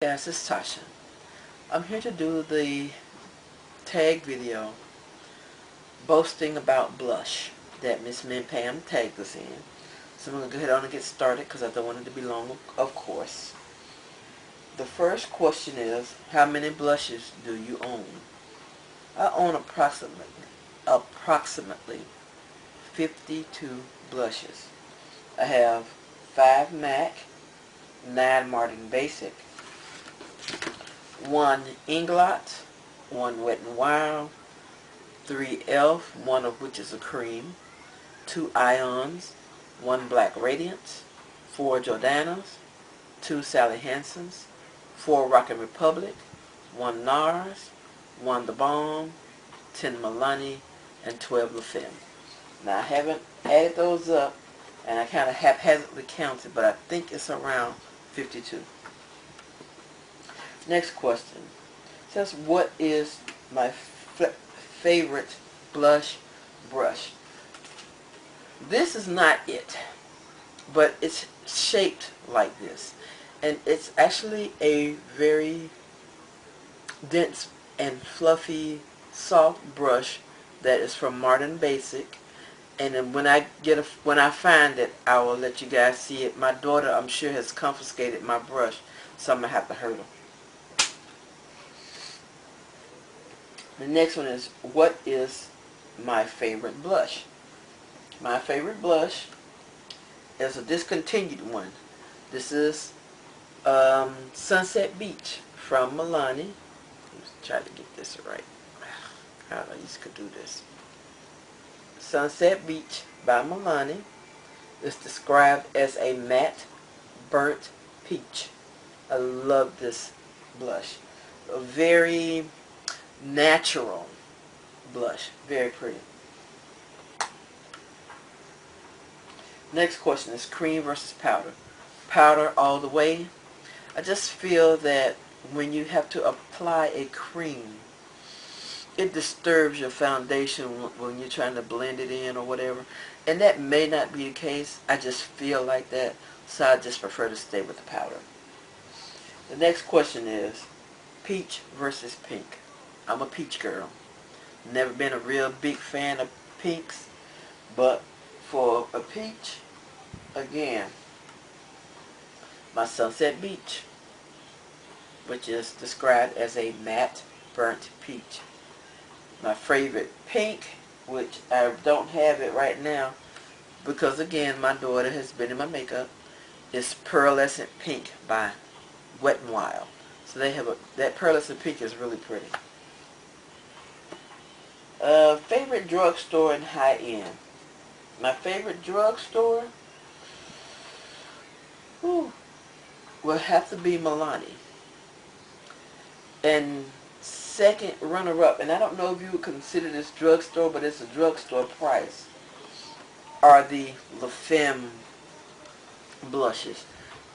Yes, it's Tasha. I'm here to do the tag video boasting about blush that Miss Min Pam tagged us in. So I'm going to go ahead on and get started because I don't want it to be long, of course. The first question is, how many blushes do you own? I own approximately 52 blushes. I have 5 MAC, 9 Martin Basic, 1 Inglot, 1 Wet n Wild, 3 e.l.f., one of which is a cream, 2 Ions, 1 Black Radiance, 4 Jordanas, 2 Sally Hansen's, 4 Rockin' Republic, 1 NARS, 1 The Balm, 10 Milani, and 12 La Femme. Now I haven't added those up, and I kind of haphazardly counted, but I think it's around 52. Next question. It says, what is my favorite blush brush? This is not it, but it's shaped like this, and it's actually a very dense and fluffy soft brush that is from Martin Basic. And then when I find it, I will let you guys see it. My daughter, I'm sure, has confiscated my brush, so I'm gonna have to hurt her. The next one is, what is my favorite blush? My favorite blush is a discontinued one. This is Sunset Beach from Milani. Let's try to get this right. God, I used to do this. Sunset Beach by Milani is described as a matte burnt peach. I love this blush. A very natural blush. Very pretty. Next question is cream versus powder. Powder all the way. I just feel that when you have to apply a cream, it disturbs your foundation when you're trying to blend it in or whatever. And that may not be the case. I just feel like that. So I just prefer to stay with the powder. The next question is peach versus pink. I'm a peach girl. Never been a real big fan of pinks, but for a peach, again, my Sunset Beach, which is described as a matte burnt peach. My favorite pink, which I don't have it right now because, again, my daughter has been in my makeup, is Pearlescent Pink by Wet n Wild. So they have that pearlescent pink is really pretty. Favorite drugstore and high-end. My favorite drugstore will have to be Milani. And second runner-up, and I don't know if you would consider this drugstore, but it's a drugstore price, are the La Femme blushes.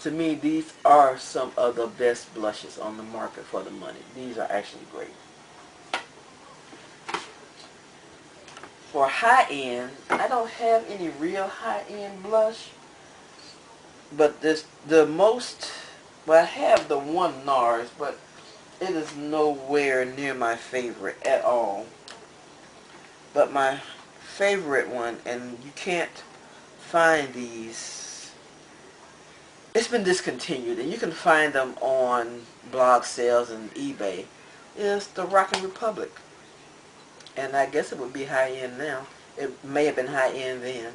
To me, these are some of the best blushes on the market for the money. These are actually great. For high-end, I don't have any real high-end blush, but I have the one NARS, but it is nowhere near my favorite at all. But my favorite one, and you can't find these, it's been discontinued, and you can find them on blog sales and eBay, is the Rockin' Republic. And I guess it would be high-end now. It may have been high-end then,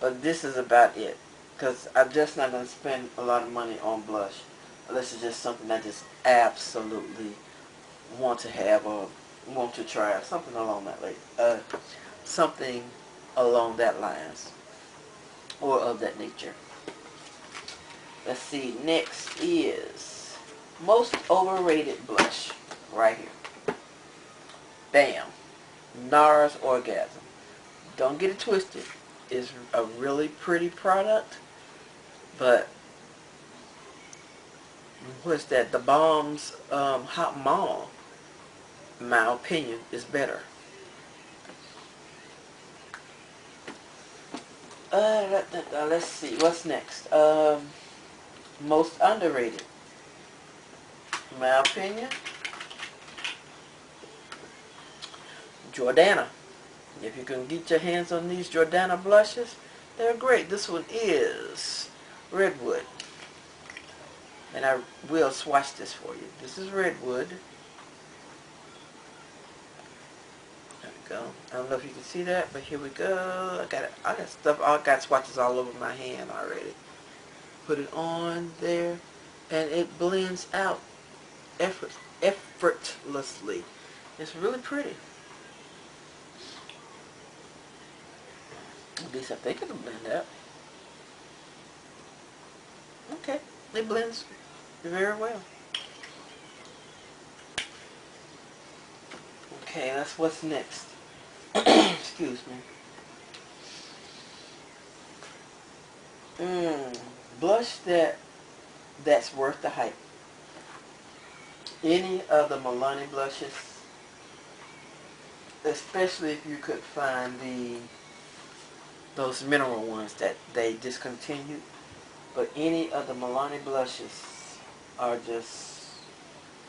but this is about it. Because I'm just not going to spend a lot of money on blush unless it's just something I just absolutely want to have or want to try. Something along that lines or of that nature. Let's see. Next is most overrated blush. Right here. Bam. NARS Orgasm. Don't get it twisted. It's a really pretty product, but what's that? The Balm's Hot Mall, in my opinion, is better. Let's see. What's next? Most underrated. In my opinion, Jordana. If you can get your hands on these Jordana blushes, they're great. This one is Redwood. And I will swatch this for you. This is Redwood. There we go. I don't know if you can see that, but here we go. I got stuff. I got swatches all over my hand already. Put it on there, and it blends out effortlessly. It's really pretty. At least I think it'll blend out. Okay, it blends very well. Okay, that's what's next. Excuse me. Blush that's worth the hype. Any of the Milani blushes, especially if you could find those mineral ones that they discontinued, but any of the Milani blushes are just,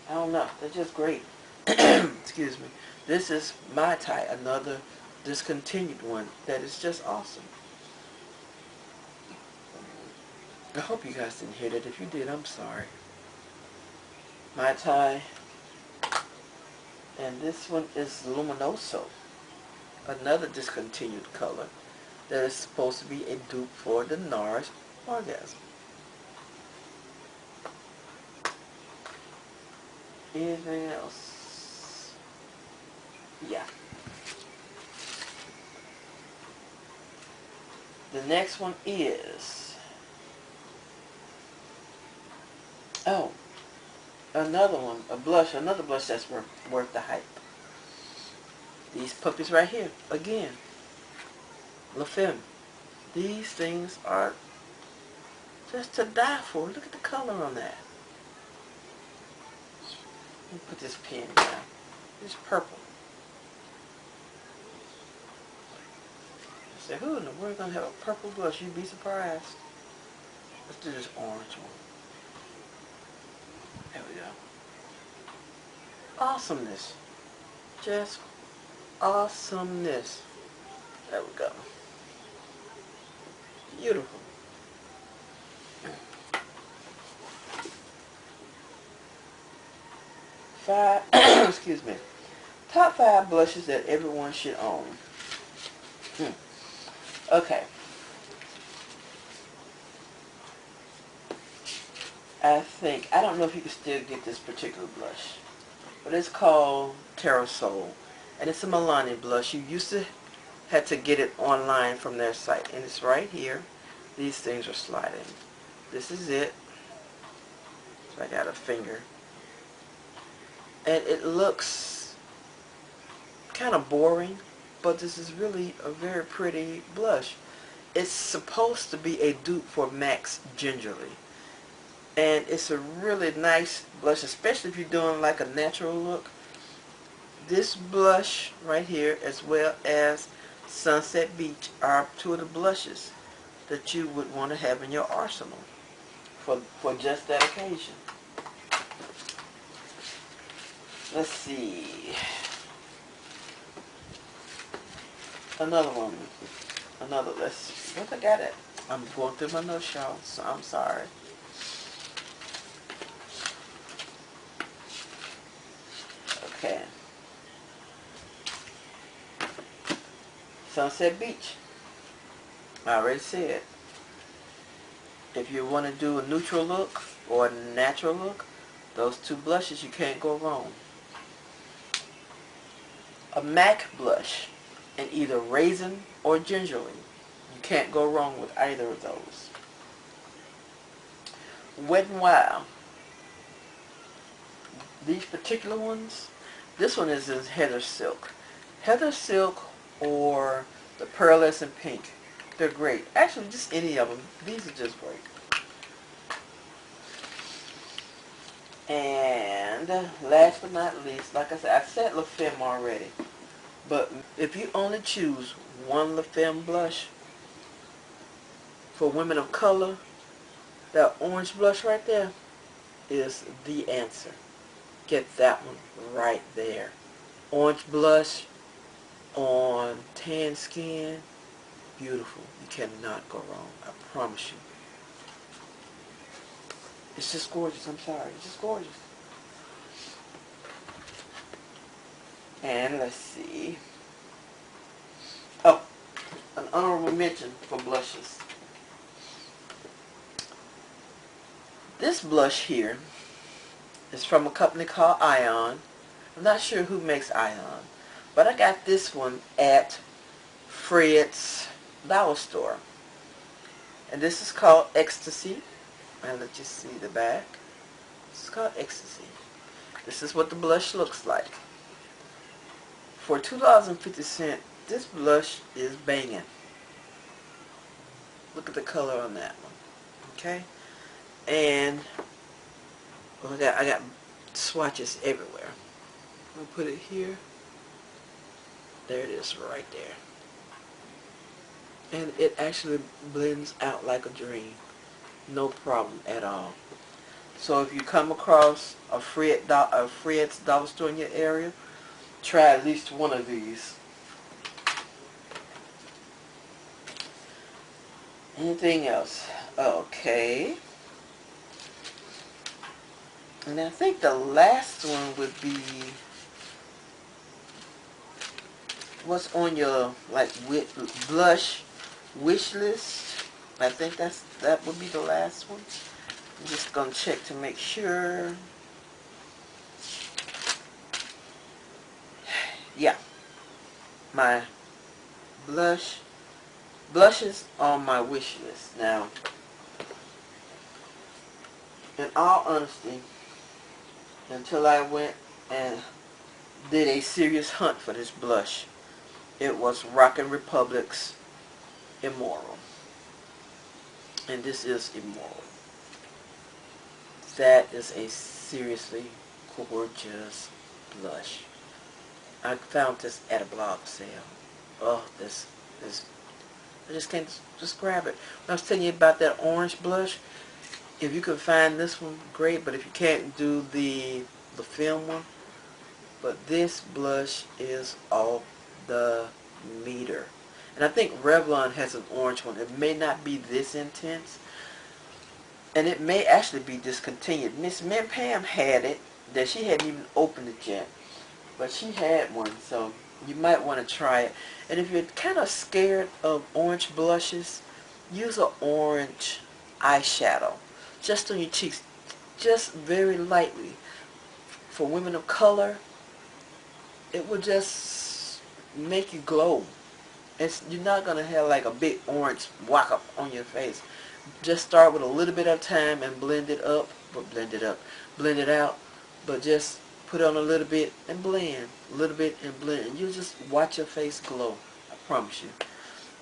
I don't know, they're just great. Excuse me. This is Mai Tai, another discontinued one that is just awesome. I hope you guys didn't hear that. If you did, I'm sorry. Mai Tai. And this one is Luminoso, another discontinued color that is supposed to be a dupe for the NARS Orgasm. Anything else? Yeah. The next one is, oh, another one, another blush that's worth the hype. These puppies right here, again, La Femme. These things are just to die for. Look at the color on that. Let me put this pen down. It's purple. I said, who in the world is going to have a purple blush? You'd be surprised. Let's do this orange one. There we go. Awesomeness. Just awesomeness. There we go. Beautiful. Excuse me. Top 5 blushes that everyone should own. Okay. I don't know if you can still get this particular blush, but it's called Terrasol, and it's a Milani blush. You used to have to get it online from their site, and it's right here. These things are sliding. This is it. So I got a finger. And it looks kind of boring, but this is really a very pretty blush. It's supposed to be a dupe for MAC's Gingerly. And it's a really nice blush, especially if you're doing like a natural look. This blush right here, as well as Sunset Beach, are 2 of the blushes that you would want to have in your arsenal for just that occasion. Let's see. Another one. What I got it? I'm going through my notes, y'all, so I'm sorry. Okay. Sunset Beach. I already said. If you want to do a neutral look or a natural look, those 2 blushes, you can't go wrong. A MAC blush in either Raisin or Gingerly. You can't go wrong with either of those. Wet n Wild. These particular ones, this one is in Heather Silk. Heather Silk or the Pearlescent Pink. They're great. Actually, just any of them. These are just great. And last but not least, like I said, I said La Femme already. But if you only choose one La Femme blush for women of color, that orange blush right there is the answer. get that one right there. Orange blush on tan skin, beautiful. You cannot go wrong. I promise you. It's just gorgeous. I'm sorry. It's just gorgeous. And let's see. Oh, an honorable mention for blushes. This blush here is from a company called Ion. I'm not sure who makes Ion, but I got this one at Fred's Dollar Store. And this is called Ecstasy. I'll let you see the back. This is called Ecstasy. This is what the blush looks like. For $2.50, this blush is banging. Look at the color on that one. Okay? And well, I got swatches everywhere. I'll put it here. There it is right there. And it actually blends out like a dream. No problem at all. So if you come across a Fred's Dollar Store in your area, try at least one of these. Anything else? Okay. And I think the last one would be what's on your blush wish list. I think that would be the last one. I'm just gonna check to make sure. Yeah, my blushes on my wish list. Now, in all honesty, until I went and did a serious hunt for this blush, it was Rockin' Republic's Immoral. And this is Immoral. That is a seriously gorgeous blush. I found this at a blog sale. Oh, this I just can't just grab it. When I was telling you about that orange blush, if you can find this one, great. But if you can't, do the film one. But this blush is off the meter. And I think Revlon has an orange one. It may not be this intense. And it may actually be discontinued. Miss Min Pam had it. That she hadn't even opened it yet. But she had one. So you might want to try it. And if you're kind of scared of orange blushes, use an orange eyeshadow. Just on your cheeks. Just very lightly. For women of color, it will just make you glow. You're not going to have like a big orange whack up on your face. Just start with a little bit at a time and blend it up. Blend it out. But just put on a little bit and blend. A little bit and blend. And you'll just watch your face glow. I promise you.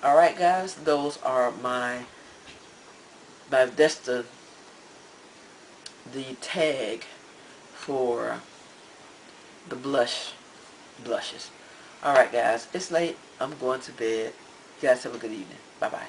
Alright guys, those are that's the tag for the blushes. Alright guys, it's late. I'm going to bed. You guys have a good evening. Bye bye.